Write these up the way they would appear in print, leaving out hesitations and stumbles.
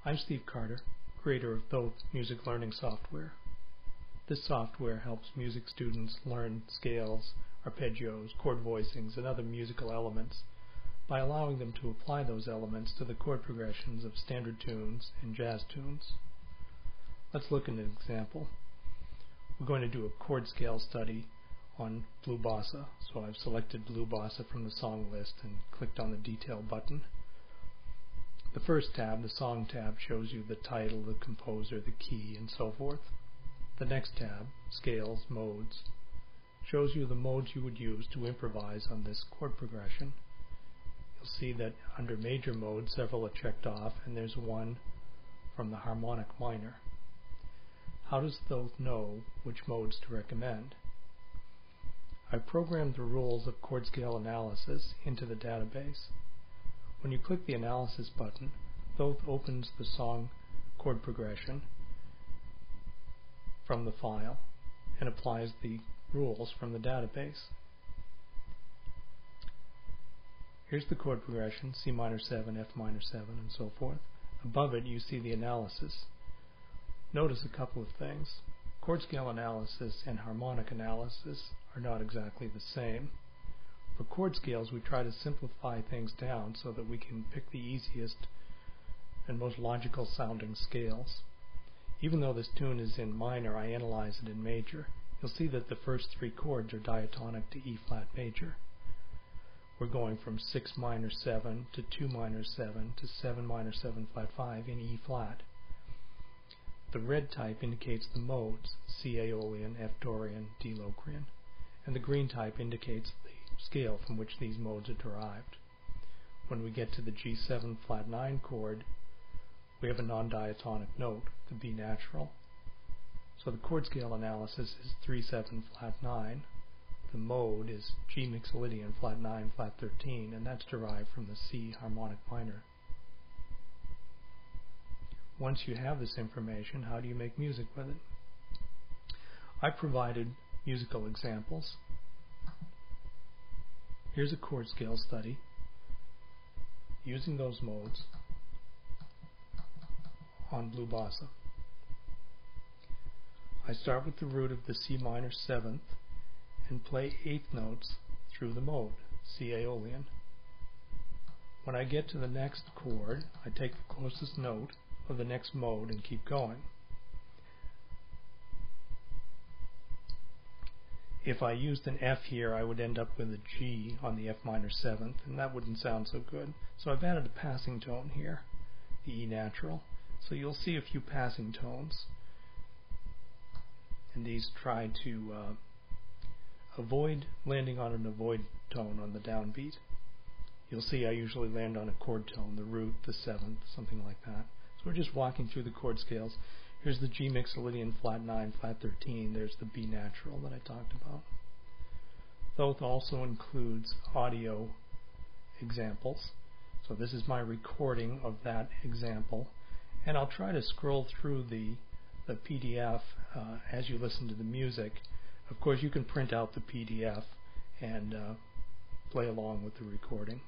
I'm Steve Carter, creator of THoTH Music Learning Software. This software helps music students learn scales, arpeggios, chord voicings, and other musical elements by allowing them to apply those elements to the chord progressions of standard tunes and jazz tunes. Let's look at an example. We're going to do a chord scale study on Blue Bossa, so I've selected Blue Bossa from the song list and clicked on the Detail button. The first tab, the Song tab, shows you the title, the composer, the key, and so forth. The next tab, Scales, Modes, shows you the modes you would use to improvise on this chord progression. You'll see that under major mode several are checked off, and there's one from the harmonic minor. How does THoTH know which modes to recommend? I've programmed the rules of chord scale analysis into the database. When you click the Analysis button, THoTH opens the song chord progression from the file and applies the rules from the database. Here's the chord progression, C minor 7, F minor 7, and so forth. Above it you see the analysis. Notice a couple of things. Chord scale analysis and harmonic analysis are not exactly the same. For chord scales, we try to simplify things down so that we can pick the easiest and most logical sounding scales. Even though this tune is in minor, I analyze it in major. You'll see that the first three chords are diatonic to E flat major. We're going from 6 minor 7 to 2 minor 7 to 7 minor 7 5 5 in E flat. The red type indicates the modes, C Aeolian, F Dorian, D Locrian, and the green type indicates the scale from which these modes are derived. When we get to the G7 flat 9 chord, we have a non-diatonic note, the B natural. So the chord scale analysis is 3/7 flat 9. The mode is G Mixolydian flat 9 flat 13, and that's derived from the C harmonic minor. Once you have this information, how do you make music with it? I provided musical examples. Here's a chord scale study using those modes on Blue Bossa. I start with the root of the C minor 7th and play eighth notes through the mode, C Aeolian. When I get to the next chord, I take the closest note of the next mode and keep going. If I used an F here, I would end up with a G on the F minor 7th, and that wouldn't sound so good. So I've added a passing tone here, the E natural. So you'll see a few passing tones, and these try to avoid landing on an avoid tone on the downbeat. You'll see I usually land on a chord tone, the root, the 7th, something like that. So we're just walking through the chord scales. Here's the G Mixolydian flat 9, flat 13. There's the B natural that I talked about. THoTH also includes audio examples. So this is my recording of that example. And I'll try to scroll through the PDF as you listen to the music. Of course, you can print out the PDF and play along with the recording.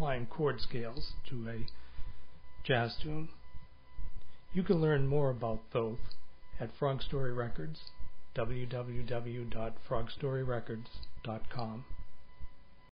applying chord scales to a jazz tune. You can learn more about THoTH at Frog Story Records, www.frogstoryrecords.com.